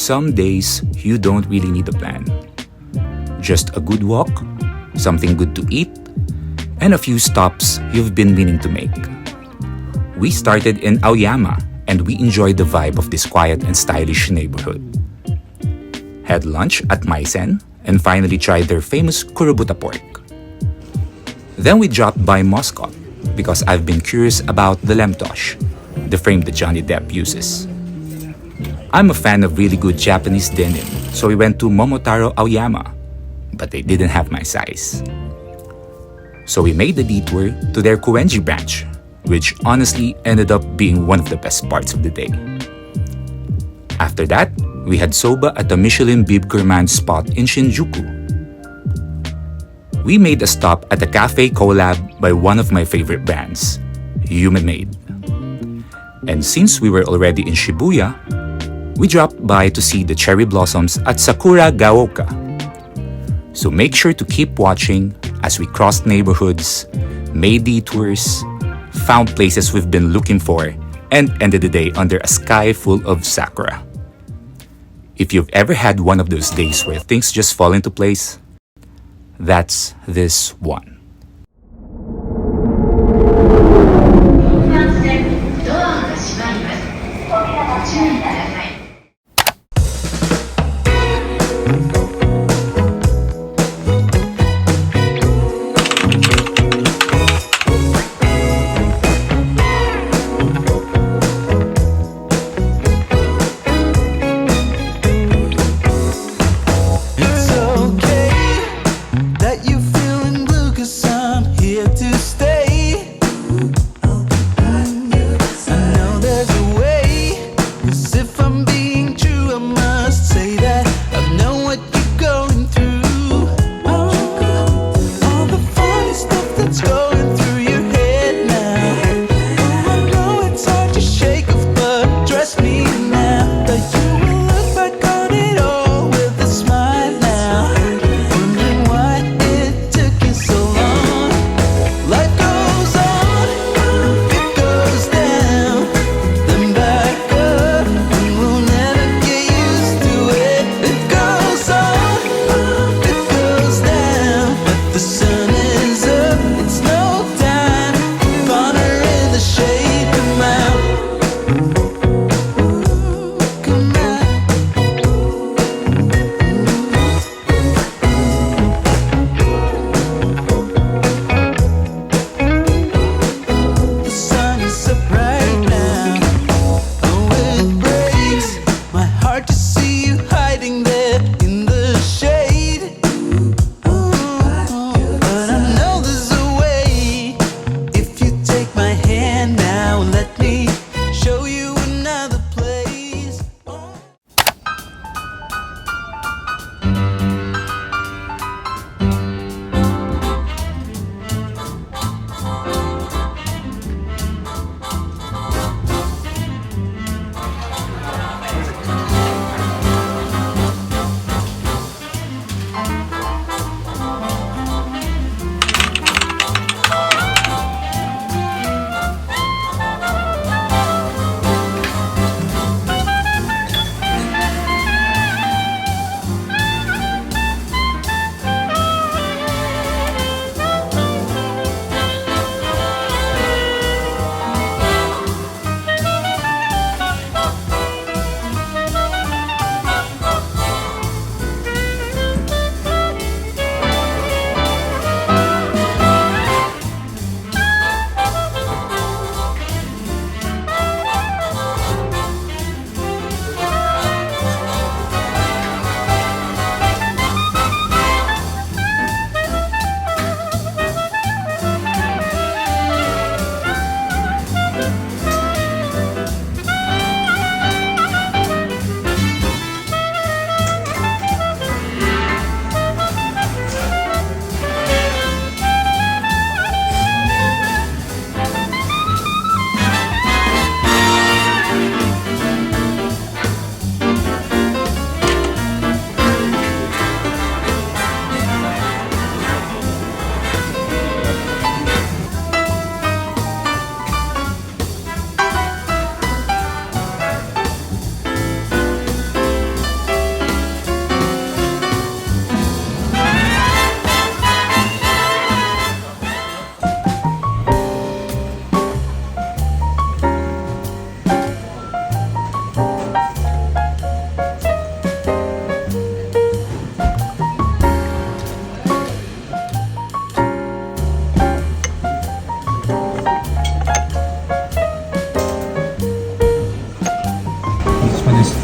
some days you don't really need a plan. Just a good walk, something good to eat, and a few stops you've been meaning to make. We started in Aoyama and we enjoyed the vibe of this quiet and stylish neighborhood. Had lunch at Maisen and finally tried their famous kurobuta pork. Then we dropped by Moscot because I've been curious about the Lemtosh, the frame that Johnny Depp uses. I'm a fan of really good Japanese denim, so we went to Momotaro Aoyama, but they didn't have my size. So we made the detour to their Koenji branch, which honestly ended up being one of the best parts of the day. After that, we had soba at the Michelin Bib Gourmand spot in Shinjuku. We made a stop at a Café collab by one of my favorite brands, Human Made. And since we were already in Shibuya, we dropped by to see the cherry blossoms at Sakuragaoka. So make sure to keep watching as we crossed neighborhoods, made detours, found places we've been looking for, and ended the day under a sky full of sakura. If you've ever had one of those days where things just fall into place, that's this one.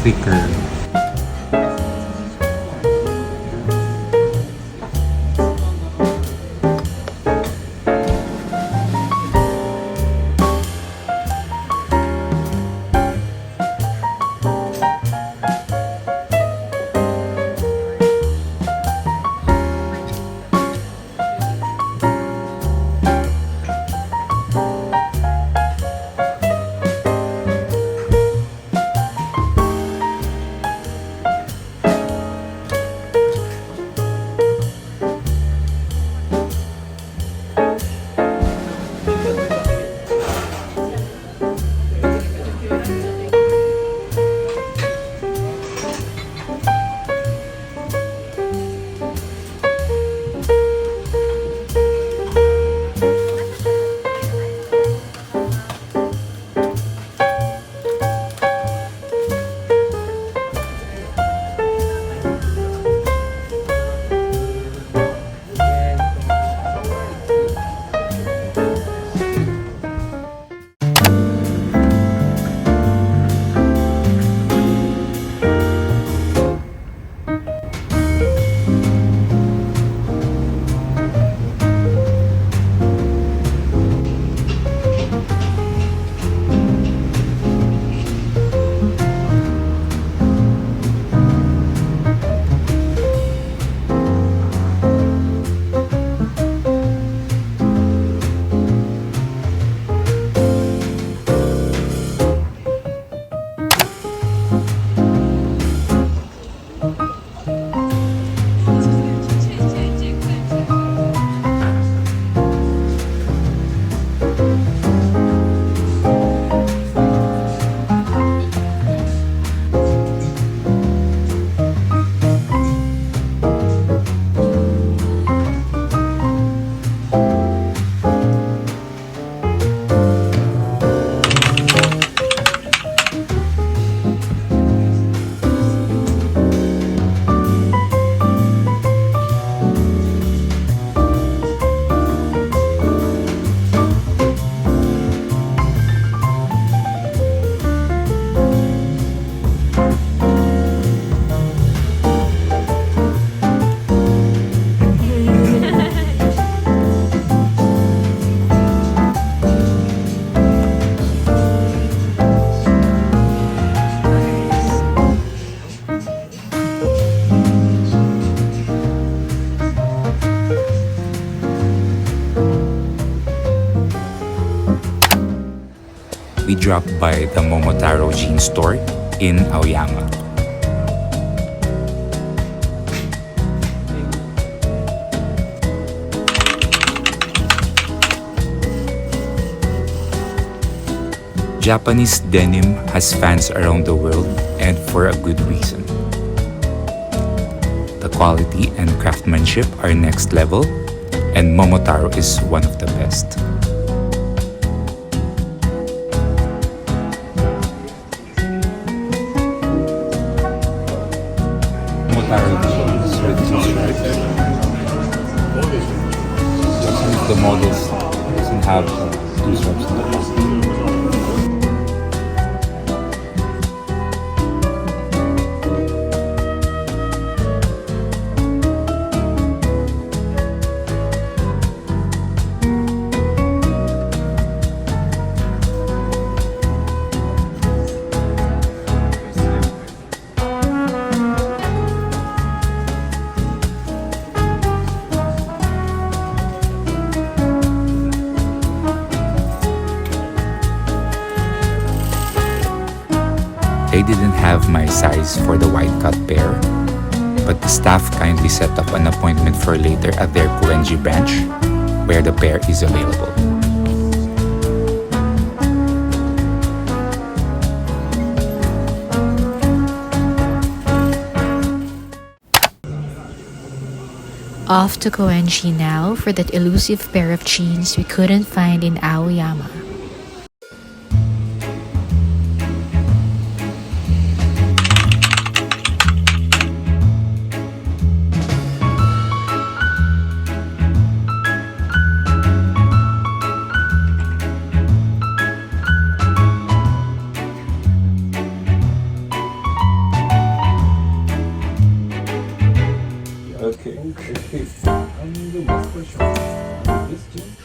thicker. We dropped by the Momotaro jean store in Aoyama. Japanese denim has fans around the world, and for a good reason. The quality and craftsmanship are next level, and Momotaro is one of the best. Momotaro jeans with two stripes. Some of the models doesn't have two stripes in the back. They didn't have my size for the wide cut pair, but the staff kindly set up an appointment for later at their Koenji branch, where the pair is available. Off to Koenji now for that elusive pair of jeans we couldn't find in Aoyama. And what's for sure? This gym?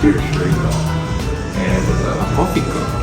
beer straight up. And a coffee cup.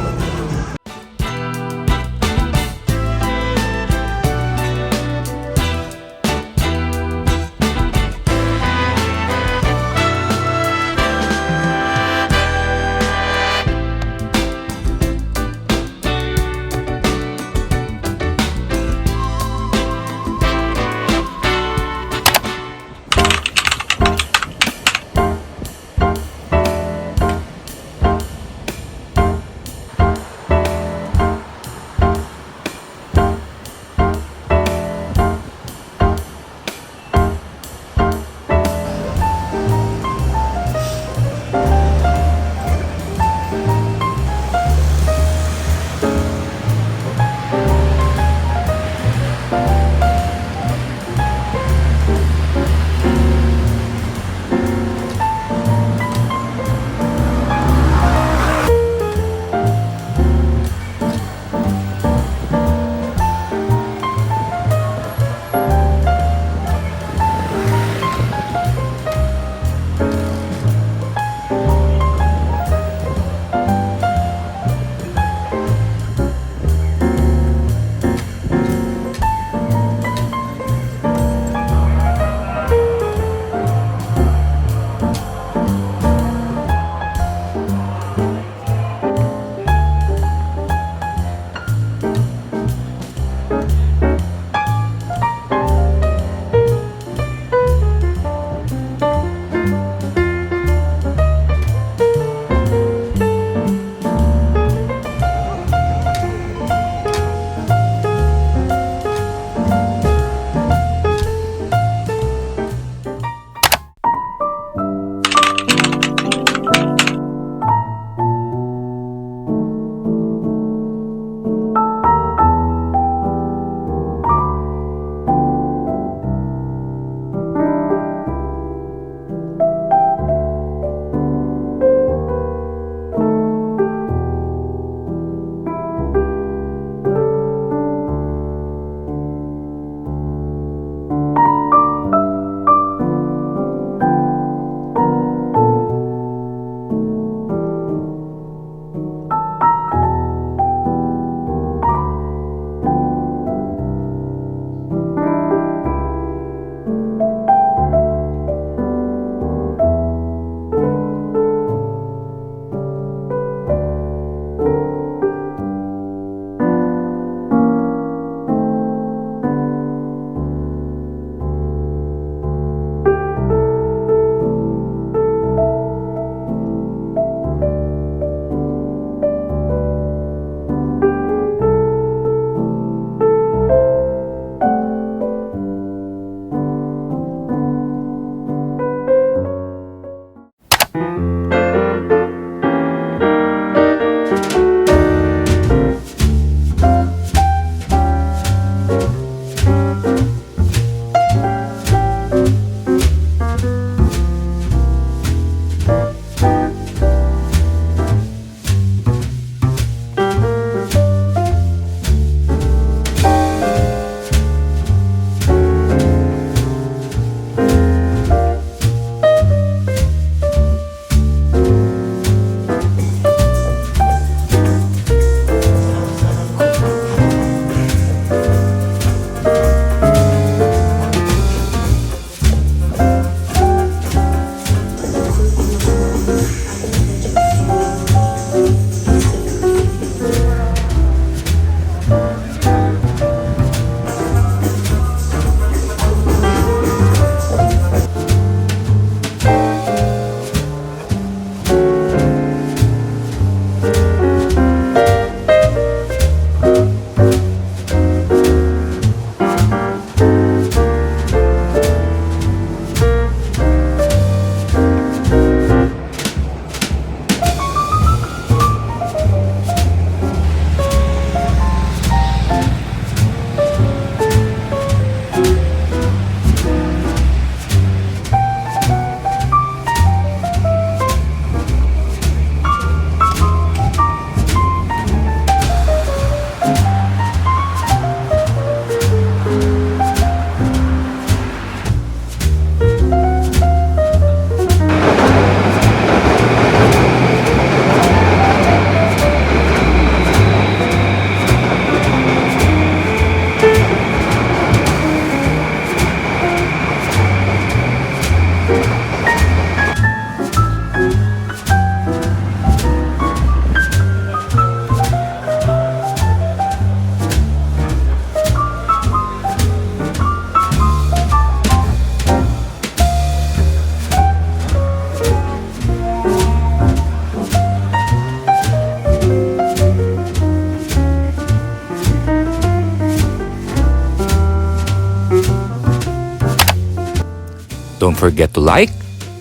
Don't forget to like,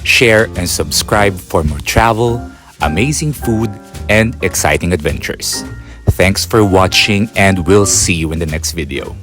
share, and subscribe for more travel, amazing food, and exciting adventures. Thanks for watching, and we'll see you in the next video.